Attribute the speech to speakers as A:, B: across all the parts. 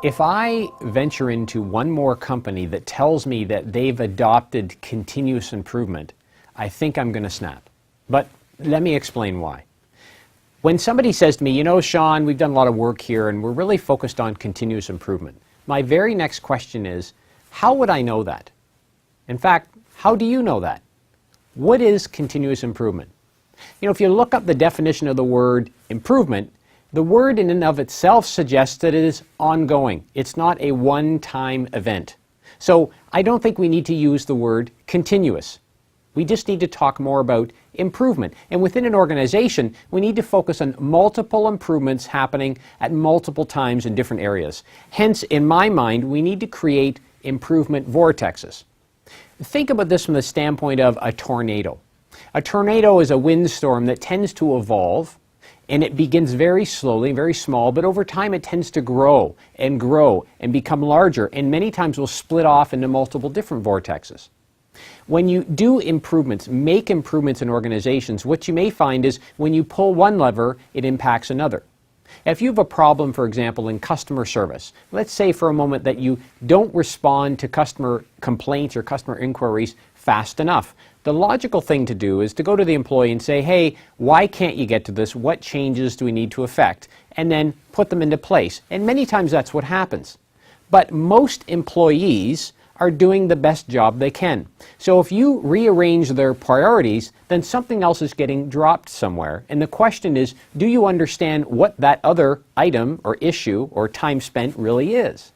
A: If I venture into one more company that tells me that they've adopted continuous improvement, I think I'm going to snap. But let me explain why. When somebody says to me, you know, Shawn, we've done a lot of work here and we're really focused on continuous improvement, my very next question is, how would I know that? In fact, how do you know that? What is continuous improvement? You know, if you look up the definition of the word improvement, the word in and of itself suggests that it is ongoing. It's not a one-time event. So I don't think we need to use the word continuous. We just need to talk more about improvement. And within an organization, we need to focus on multiple improvements happening at multiple times in different areas. Hence, in my mind, we need to create improvement vortexes. Think about this from the standpoint of a tornado. A tornado is a windstorm that tends to evolve, and it begins very slowly, very small, but over time it tends to grow and become larger, and many times will split off into multiple different vortexes. When you do improvements, make improvements in organizations, what you may find is when you pull one lever, it impacts another. If you have a problem, for example, in customer service, let's say for a moment that you don't respond to customer complaints or customer inquiries fast enough. The logical thing to do is to go to the employee and say, hey, why can't you get to this? What changes do we need to effect? And then put them into place. And many times that's what happens. But most employees are doing the best job they can. So if you rearrange their priorities, then something else is getting dropped somewhere. And the question is, do you understand what that other item or issue or time spent really is?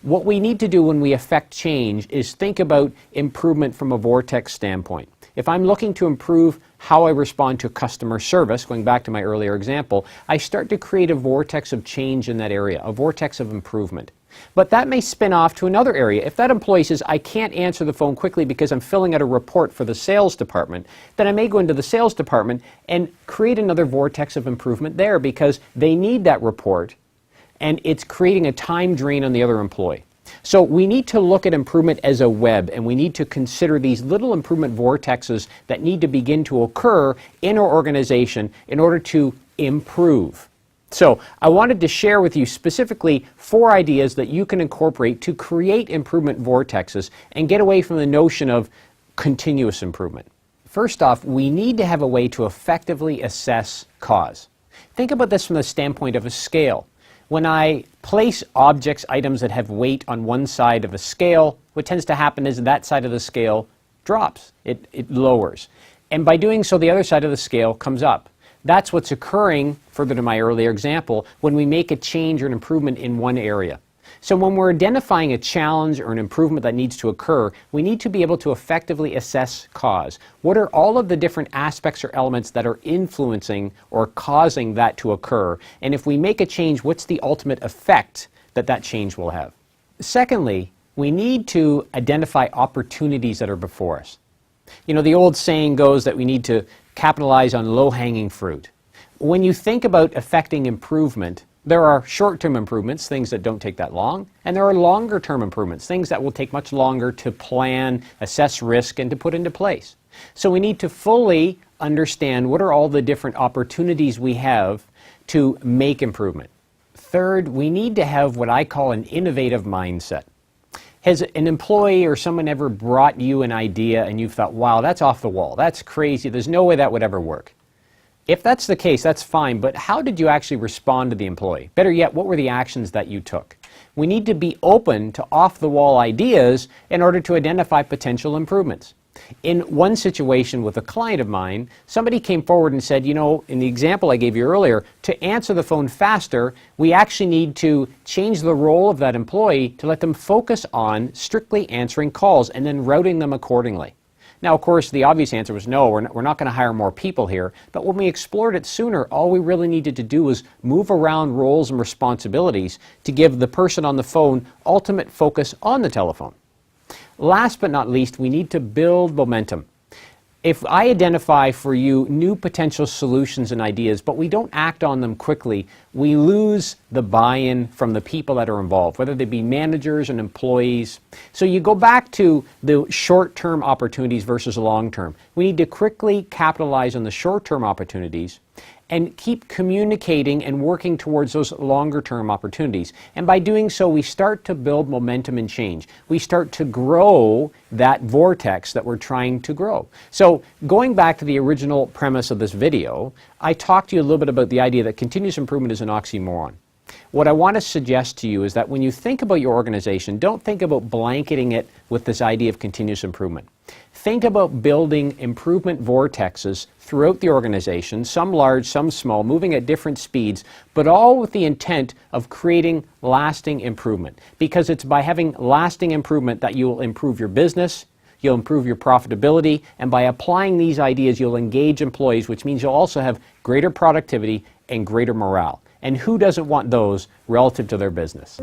A: What we need to do when we affect change is think about improvement from a vortex standpoint. If I'm looking to improve how I respond to customer service, going back to my earlier example, I start to create a vortex of change in that area, a vortex of improvement. But that may spin off to another area. If that employee says, I can't answer the phone quickly because I'm filling out a report for the sales department, then I may go into the sales department and create another vortex of improvement there because they need that report, and it's creating a time drain on the other employee. So we need to look at improvement as a web, and we need to consider these little improvement vortexes that need to begin to occur in our organization in order to improve. So I wanted to share with you specifically 4 ideas that you can incorporate to create improvement vortexes and get away from the notion of continuous improvement. First off, we need to have a way to effectively assess cause. Think about this from the standpoint of a scale. When I place objects, items that have weight on one side of a scale, what tends to happen is that side of the scale drops. It lowers. And by doing so, the other side of the scale comes up. That's what's occurring, further to my earlier example, when we make a change or an improvement in one area. So when we're identifying a challenge or an improvement that needs to occur, we need to be able to effectively assess cause. What are all of the different aspects or elements that are influencing or causing that to occur? And if we make a change, what's the ultimate effect that that change will have? Secondly, we need to identify opportunities that are before us. You know, the old saying goes that we need to capitalize on low-hanging fruit. When you think about affecting improvement, there are short-term improvements, things that don't take that long, and there are longer-term improvements, things that will take much longer to plan, assess risk, and to put into place. So we need to fully understand what are all the different opportunities we have to make improvement. Third, we need to have what I call an innovative mindset. Has an employee or someone ever brought you an idea and you've thought, wow, that's off the wall, that's crazy, there's no way that would ever work? If that's the case, that's fine, but how did you actually respond to the employee? Better yet, what were the actions that you took? We need to be open to off-the-wall ideas in order to identify potential improvements. In one situation with a client of mine, somebody came forward and said, you know, in the example I gave you earlier, to answer the phone faster, we actually need to change the role of that employee to let them focus on strictly answering calls and then routing them accordingly. Now, of course, the obvious answer was no, we're not going to hire more people here. But when we explored it sooner, all we really needed to do was move around roles and responsibilities to give the person on the phone ultimate focus on the telephone. Last but not least, we need to build momentum. If I identify for you new potential solutions and ideas, but we don't act on them quickly, we lose the buy-in from the people that are involved, whether they be managers and employees. So you go back to the short-term opportunities versus long-term. We need to quickly capitalize on the short-term opportunities and keep communicating and working towards those longer term opportunities. And by doing so, we start to build momentum and change. We start to grow that vortex that we're trying to grow. So going back to the original premise of this video, I talked to you a little bit about the idea that continuous improvement is an oxymoron. What I want to suggest to you is that when you think about your organization, don't think about blanketing it with this idea of continuous improvement. Think about building improvement vortexes throughout the organization, some large, some small, moving at different speeds, but all with the intent of creating lasting improvement. Because it's by having lasting improvement that you will improve your business, you'll improve your profitability, and by applying these ideas, you'll engage employees, which means you'll also have greater productivity and greater morale. And who doesn't want those relative to their business?